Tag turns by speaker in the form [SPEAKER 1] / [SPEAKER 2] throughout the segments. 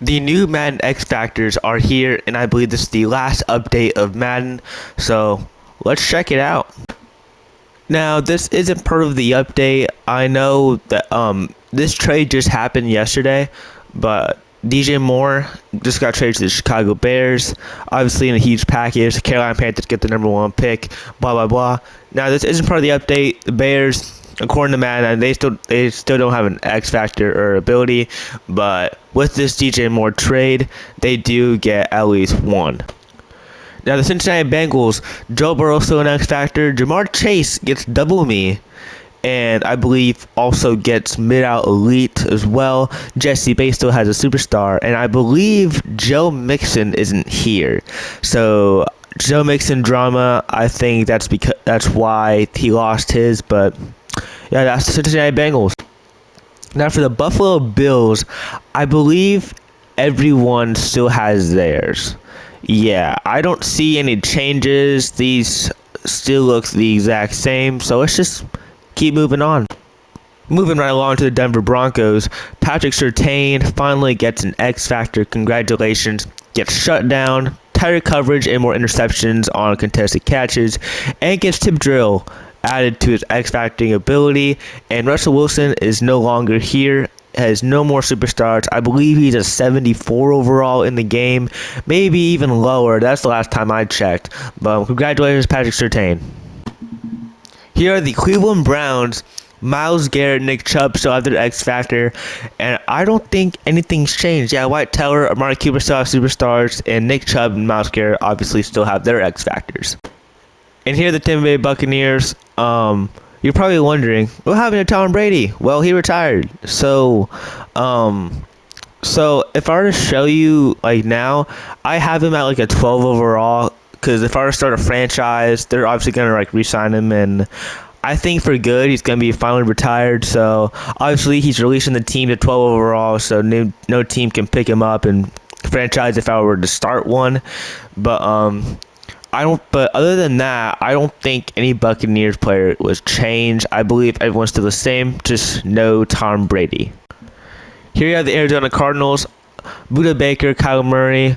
[SPEAKER 1] The new Madden X Factors are here, and I believe this is the last update of Madden, so let's check it out. Now, this isn't part of the update. I know that this trade just happened yesterday, but DJ Moore just got traded to the Chicago Bears, obviously in a huge package. The Carolina Panthers get the #1 pick, blah blah blah. Now, this isn't part of the update. The Bears, according to Madden, they still don't have an X factor or ability, but with this DJ Moore trade, they do get at least one. Now the Cincinnati Bengals, Joe Burrow still an X factor. Jamar Chase gets double me, and I believe also gets mid-out elite as well. Jesse Bates still has a superstar, and I believe Joe Mixon isn't here. So Joe Mixon drama. I think that's why he lost his, but. Yeah, that's the Cincinnati Bengals. Now for the Buffalo Bills, I believe everyone still has theirs. Yeah, I don't see any changes. These still look the exact same, so let's just keep moving on. Moving right along to the Denver Broncos, Patrick Surtain finally gets an X Factor. Congratulations. Gets shut down, tighter coverage, and more interceptions on contested catches, and gets tip drill added to his X-Factoring ability, and Russell Wilson is no longer here, has no more superstars. I believe he's a 74 overall in the game, maybe even lower. That's the last time I checked. But congratulations, Patrick Surtain. Here are the Cleveland Browns. Myles Garrett, Nick Chubb still have their X Factor, and I don't think anything's changed. Yeah, White Teller, Amari Cooper still have superstars, and Nick Chubb and Myles Garrett obviously still have their X Factors. And here are the Tampa Bay Buccaneers. You're probably wondering, what happened to Tom Brady? Well, he retired. So if I were to show you like now, I have him at like a 12 overall. Because if I were to start a franchise, they're obviously gonna like re-sign him, and I think for good he's gonna be finally retired. So obviously he's releasing the team to 12 overall, so no team can pick him up and franchise if I were to start one. But But other than that, I don't think any Buccaneers player was changed. I believe everyone's still the same, just no Tom Brady. Here you have the Arizona Cardinals, Buda Baker, Kyler Murray.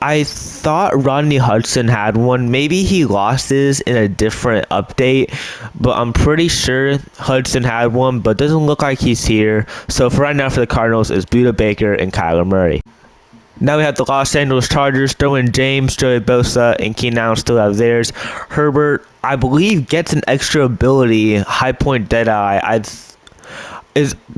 [SPEAKER 1] I thought Rodney Hudson had one. Maybe he lost his in a different update, but I'm pretty sure Hudson had one, but doesn't look like he's here. So for right now for the Cardinals, it's Buda Baker and Kyler Murray. Now we have the Los Angeles Chargers, Derwin James, Joey Bosa, and Keenan Allen still have theirs. Herbert, I believe, gets an extra ability, High Point Deadeye.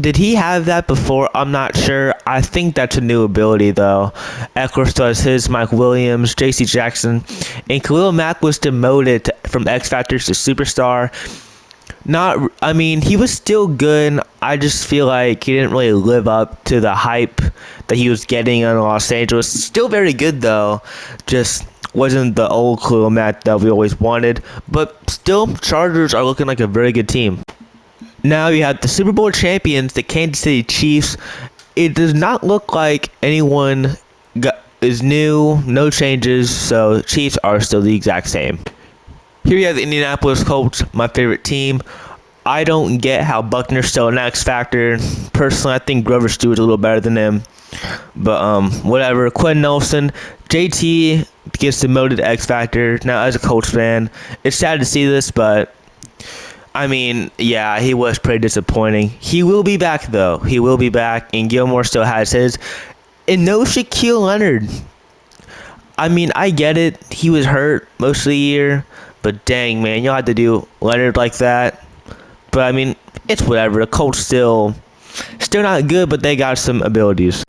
[SPEAKER 1] Did he have that before? I'm not sure. I think that's a new ability, though. Eckler still has his, Mike Williams, J.C. Jackson, and Khalil Mack was demoted from X Factors to Superstar. He was still good. I just feel like he didn't really live up to the hype that he was getting in Los Angeles. Still very good, though. Just wasn't the old Khalil Mack that we always wanted. But still, Chargers are looking like a very good team. Now you have the Super Bowl champions, the Kansas City Chiefs. It does not look like anyone is new. No changes, so Chiefs are still the exact same. Here you have the Indianapolis Colts, my favorite team. I don't get how Buckner's still an X Factor. Personally, I think Grover Stewart's a little better than him. But whatever. Quentin Nelson, JT gets demoted to X Factor. Now, as a Colts fan, it's sad to see this, but yeah, he was pretty disappointing. He will be back, though. He will be back, and Gilmore still has his. And no Shaquille Leonard. I get it. He was hurt most of the year. But dang, man, you'll have to do Leonard like that. But, it's whatever. The Colts still not good, but they got some abilities.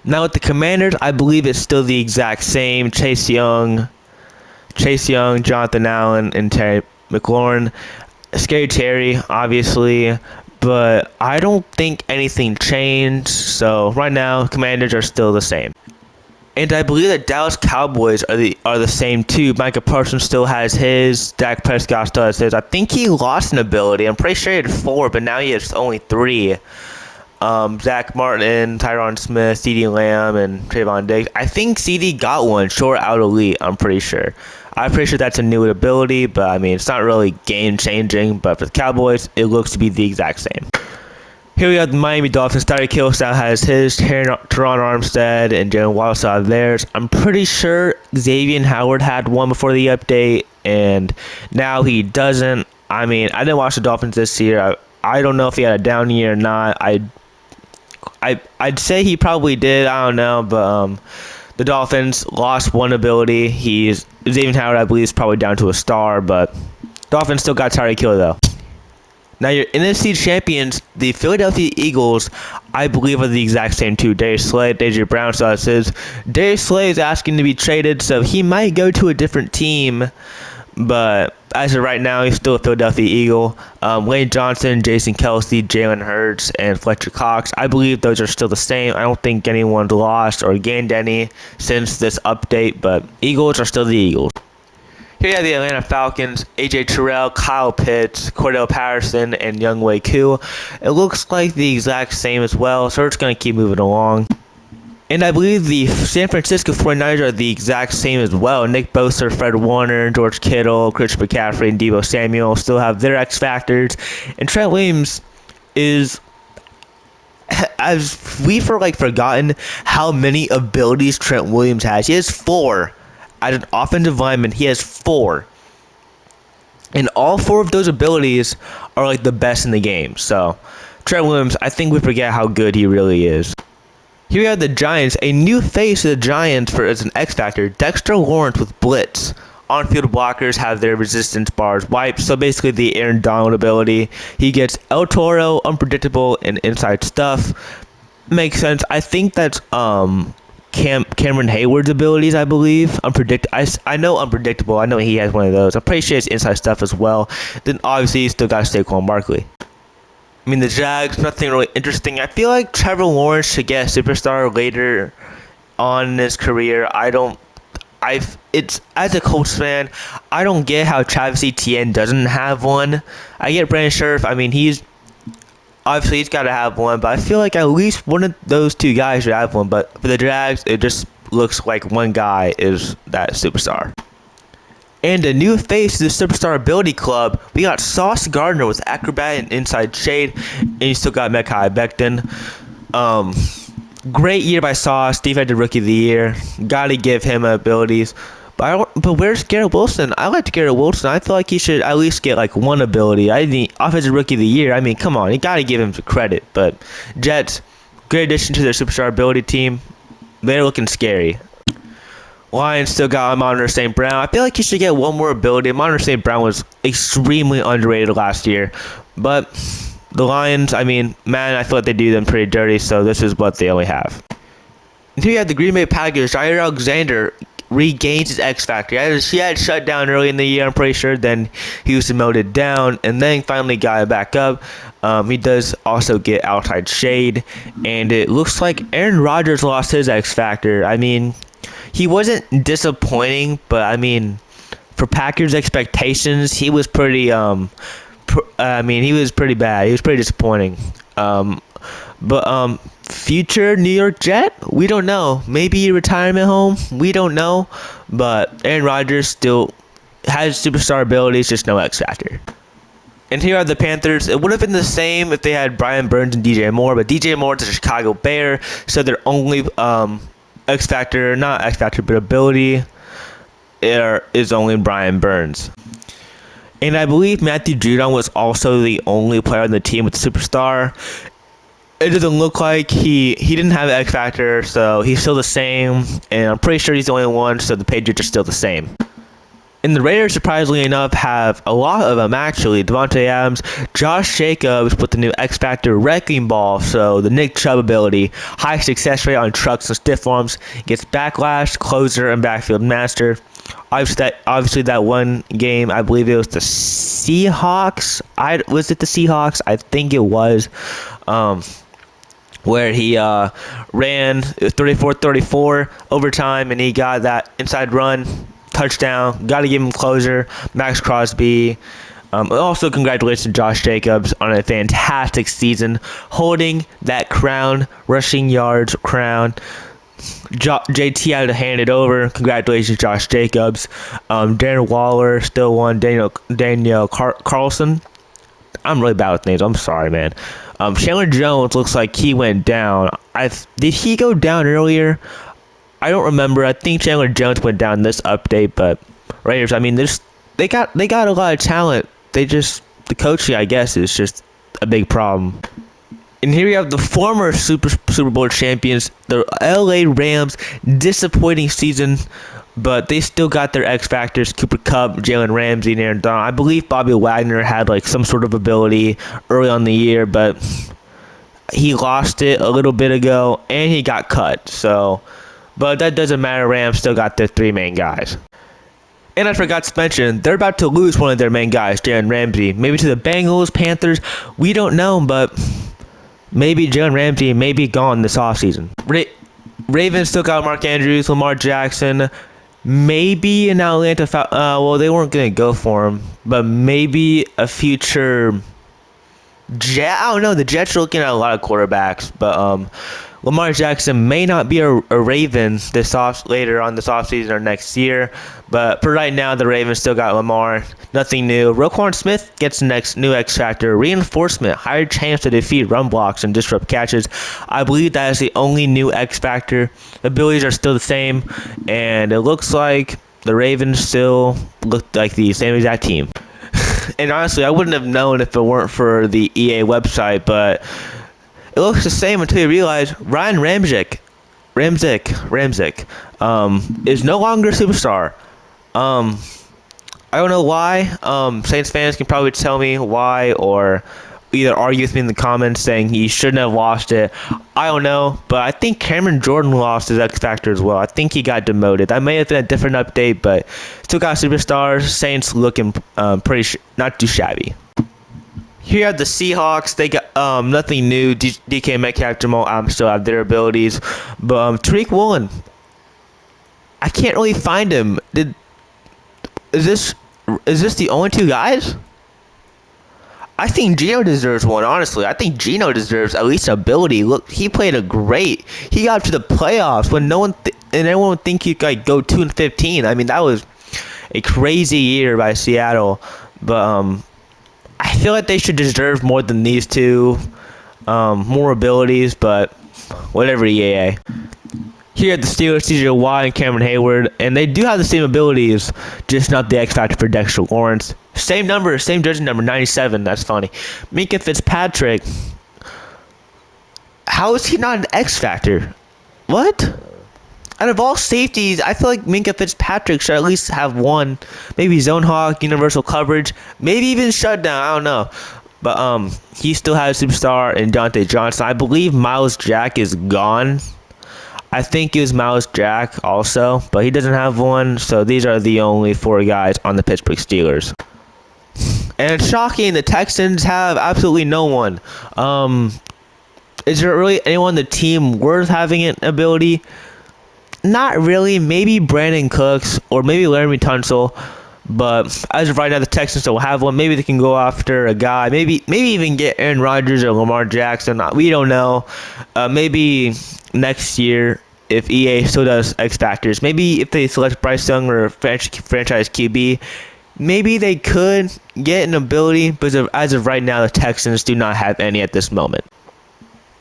[SPEAKER 1] Now with the Commanders, I believe it's still the exact same. Chase Young, Jonathan Allen, and Terry McLaurin. Scary Terry, obviously. But I don't think anything changed. So right now, Commanders are still the same. And I believe the Dallas Cowboys are the same too. Micah Parsons still has his. Dak Prescott still has his. I think he lost an ability. I'm pretty sure he had 4, but now he has only 3. Zach Martin, Tyron Smith, CeeDee Lamb, and Trayvon Diggs. I think CeeDee got one, short out elite. I'm pretty sure. That's a new ability, but it's not really game changing. But for the Cowboys, it looks to be the exact same. Here we have the Miami Dolphins. Tyreek Hill still has his, Teron Armstead and Jalen Waddle still have theirs. I'm pretty sure Xavier Howard had one before the update, and now he doesn't. I mean, I didn't watch the Dolphins this year. I don't know if he had a down year or not. I'd say he probably did. I don't know, but the Dolphins lost one ability. Xavier Howard, I believe, is probably down to a star, but Dolphins still got Tyreek Hill though. Now your NFC champions, the Philadelphia Eagles, I believe are the exact same too. Darius Slay, Deja Brown still has his. Darius Slay is asking to be traded, so he might go to a different team. But as of right now, he's still a Philadelphia Eagle. Lane Johnson, Jason Kelsey, Jalen Hurts, and Fletcher Cox, I believe those are still the same. I don't think anyone's lost or gained any since this update, but Eagles are still the Eagles. Here you have the Atlanta Falcons, A.J. Terrell, Kyle Pitts, Cordell Patterson, and Younghoe Koo. It looks like the exact same as well, so we're just going to keep moving along. And I believe the San Francisco 49ers are the exact same as well. Nick Bosa, Fred Warner, George Kittle, Chris McCaffrey, and Deebo Samuel still have their X factors. And Trent Williams is... As we've forgotten how many abilities Trent Williams has. He has 4. As an offensive lineman, he has 4. And all 4 of those abilities are like the best in the game. So, Trent Williams, I think we forget how good he really is. Here we have the Giants, a new face of the Giants as an X Factor, Dexter Lawrence with Blitz. On-field blockers have their resistance bars wiped, so basically the Aaron Donald ability. He gets El Toro, unpredictable, and inside stuff. Makes sense. I think that's Cameron Hayward's abilities, I believe. I know unpredictable. I know he has one of those. I'm pretty sure it's inside stuff as well. Then obviously you still got Saquon Barkley. I mean, the Jags, nothing really interesting. I feel like Trevor Lawrence should get a superstar later on in his career. It's as a Colts fan, I don't get how Travis Etienne doesn't have one. I get Brandon Scherf. I mean, he's got to have one, but I feel like at least one of those 2 guys should have one. But for the Jags, it just looks like one guy is that superstar. And a new face to the Superstar Ability Club, we got Sauce Gardner with Acrobat and Inside Shade, and you still got Mekhi Becton. Great year by Sauce, Defensive Rookie of the Year. Gotta give him abilities. But where's Garrett Wilson? I like Garrett Wilson. I feel like he should at least get like one ability. I think Offensive Rookie of the Year. I mean, come on, you gotta give him some credit. But Jets, great addition to their Superstar Ability team. They're looking scary. Lions still got Amon-Ra St. Brown. I feel like he should get one more ability. Amon-Ra St. Brown was extremely underrated last year. But the Lions, I mean, man, I feel like they do them pretty dirty, so this is what they only have. And here you have the Green Bay Packers. Jair Alexander regains his X Factor. He had shut down early in the year, I'm pretty sure. Then he was demoted down, and then finally got it back up. He does also get outside shade, and it looks like Aaron Rodgers lost his X Factor. I mean, he wasn't disappointing, but I mean, for Packers expectations, he was pretty. He was pretty bad. He was pretty disappointing. But future New York Jet, we don't know. Maybe a retirement home, we don't know. But Aaron Rodgers still has superstar abilities, just no X Factor. And here are the Panthers. It would have been the same if they had Brian Burns and DJ Moore, but DJ Moore is a Chicago Bear, so their only X Factor, not X Factor, but ability is only Brian Burns. And I believe Matthew Judon was also the only player on the team with the superstar. It doesn't look like he didn't have X Factor, so he's still the same. And I'm pretty sure he's the only one, so the Patriots are still the same. And the Raiders, surprisingly enough, have a lot of them, actually. Devontae Adams, Josh Jacobs with the new X Factor Wrecking Ball, so the Nick Chubb ability. High success rate on trucks and stiff arms. Gets backlash, closer, and backfield master. Obviously, that one game, I believe it was the Seahawks. Was it the Seahawks? I think it was. Where he ran 34-34 overtime, and he got that inside run, touchdown. Got to give him closer. Max Crosby. Also, congratulations to Josh Jacobs on a fantastic season, holding that crown, rushing yards crown. JT had to hand it over. Congratulations, Josh Jacobs. Darren Waller still won. Daniel Carlson. I'm really bad with names. I'm sorry, man. Chandler Jones looks like he went down. Did he go down earlier? I don't remember. I think Chandler Jones went down this update, but Raiders, I mean, they got a lot of talent. The coaching, I guess, is just a big problem. And here we have the former Super Bowl champions, the LA Rams. Disappointing season, but they still got their X factors: Cooper Kupp, Jalen Ramsey, and Aaron Donald. I believe Bobby Wagner had like some sort of ability early on the year, but he lost it a little bit ago, and he got cut. So, but that doesn't matter. Rams still got their three main guys. And I forgot to mention, they're about to lose one of their main guys, Jalen Ramsey. Maybe to the Bengals, Panthers. We don't know, but maybe Jalen Ramsey may be gone this offseason. Ravens still got Mark Andrews, Lamar Jackson. Maybe an Atlanta well, they weren't going to go for him, but maybe a future I don't know. The Jets are looking at a lot of quarterbacks, but Lamar Jackson may not be a Raven later on this offseason or next year. But for right now, the Ravens still got Lamar. Nothing new. Roquan Smith gets the next new X Factor. Reinforcement. Higher chance to defeat run blocks and disrupt catches. I believe that is the only new X Factor. The abilities are still the same. And it looks like the Ravens still look like the same exact team. And honestly, I wouldn't have known if it weren't for the EA website, but it looks the same until you realize Ryan Ramczyk is no longer a superstar. I don't know why. Saints fans can probably tell me why, or either argue with me in the comments saying he shouldn't have lost it. I don't know, but I think Cameron Jordan lost his X Factor as well. I think he got demoted. That may have been a different update, but still got superstars. Saints looking not too shabby. Here you have the Seahawks. They got nothing new. DK Metcalf, Jamal Adams still have their abilities, but Tariq Woolen, I can't really find him. Is this the only two guys? I think Geno deserves one, honestly. I think Geno deserves at least ability. Look, he played he got to the playoffs when no one and everyone would think he could go 2-15. I mean, that was a crazy year by Seattle, but I feel like they should deserve more than these two, more abilities, but whatever, EAA. Here at the Steelers, TJ Watt and Cameron Hayward, and they do have the same abilities, just not the X Factor for Dexter Lawrence. Same number, same jersey number, 97. That's funny. Minkah Fitzpatrick, how is he not an X Factor? What? Out of all safeties, I feel like Minkah Fitzpatrick should at least have one. Maybe zone hawk, universal coverage, maybe even shutdown. I don't know. But he still has a superstar in Dante Johnson. I believe Miles Jack is gone. I think it was Miles Jack also, but he doesn't have one. So these are the only four guys on the Pittsburgh Steelers. And it's shocking, the Texans have absolutely no one. Is there really anyone on the team worth having an ability? Not really. Maybe Brandon Cooks or maybe Laremy Tunsil. But as of right now, the Texans don't have one. Maybe they can go after a guy. Maybe even get Aaron Rodgers or Lamar Jackson. We don't know. Maybe next year, if EA still does X Factors, maybe if they select Bryce Young or franchise QB, maybe they could get an ability. But as of right now, the Texans do not have any at this moment.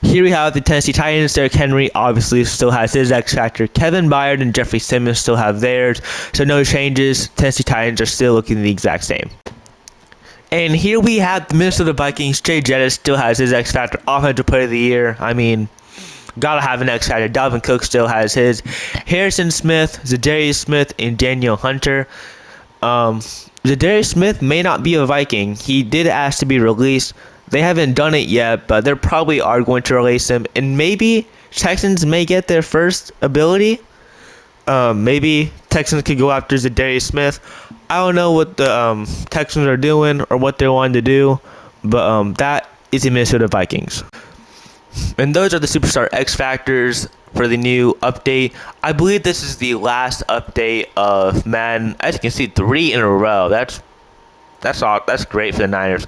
[SPEAKER 1] Here we have the Tennessee Titans. Derrick Henry obviously still has his X Factor. Kevin Byard and Jeffrey Simmons still have theirs. So no changes. Tennessee Titans are still looking the exact same. And here we have the Minnesota Vikings. Jay Jettis still has his X Factor. Offensive Player of the Year. I mean, gotta have an X Factor. Dalvin Cook still has his. Harrison Smith, Zadarius Smith, and Daniel Hunter. Zadarius Smith may not be a Viking. He did ask to be released. They haven't done it yet, but they probably are going to release him. And maybe Texans may get their first ability. Maybe Texans could go after Zadarius Smith. I don't know what the Texans are doing or what they're wanting to do, but that is the Minnesota Vikings. And those are the Superstar X Factors for the new update. I believe this is the last update of Madden. As you can see, 3 in a row. That's great for the Niners.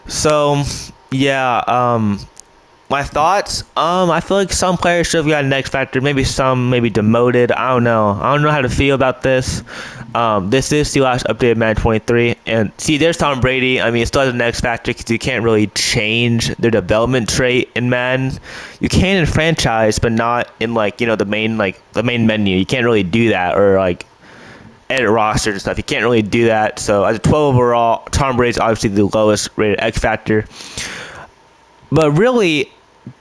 [SPEAKER 1] So yeah, my thoughts. I feel like some players should have gotten an X Factor. Maybe some, maybe demoted. I don't know. I don't know how to feel about this. This is the last update of Madden 23, and see, there's Tom Brady. I mean, it still has an X factor because you can't really change their development trait in Madden. You can in franchise, but not in the main menu. You can't really do that, or like edit rosters and stuff. You can't really do that. So as a 12 overall, Tom Brady's obviously the lowest rated X factor, but really,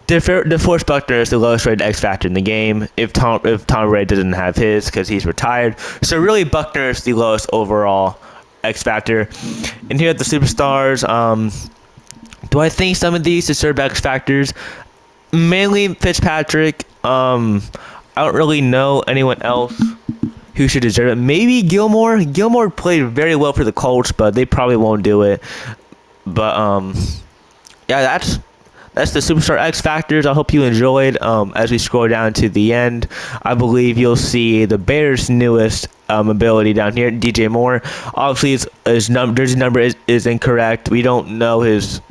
[SPEAKER 1] DeForest Buckner is the lowest rated X factor in the game if Tom Brady doesn't have his because he's retired. So really, Buckner is the lowest overall X factor. And here at the superstars, do I think some of these deserve X factors? Mainly Fitzpatrick. I don't really know anyone else who should deserve it. Maybe Gilmore. Gilmore played very well for the Colts, but they probably won't do it. But yeah, that's the Superstar X Factors. I hope you enjoyed. As we scroll down to the end, I believe you'll see the Bears' newest ability down here, DJ Moore. Obviously, his jersey number is incorrect. We don't know if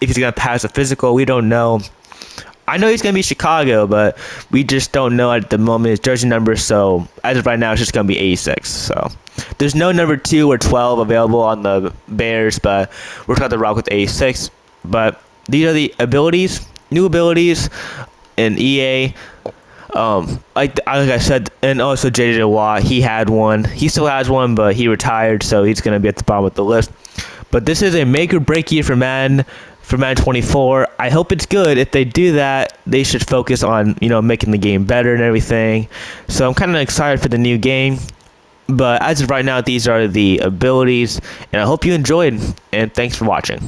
[SPEAKER 1] he's gonna pass a physical. We don't know. I know he's gonna be Chicago, but we just don't know at the moment his jersey number. So as of right now, it's just gonna be 86. So there's no number 2 or 12 available on the Bears, but we're gonna have to rock with 86. But these are the abilities, new abilities in EA. Like I said, and also JJ Watt, he had one. He still has one, but he retired, so he's gonna be at the bottom of the list. But this is a make or break year for Madden 24. I hope it's good. If they do that, they should focus on making the game better and everything. So I'm kind of excited for the new game. But as of right now, these are the abilities, and I hope you enjoyed. And thanks for watching.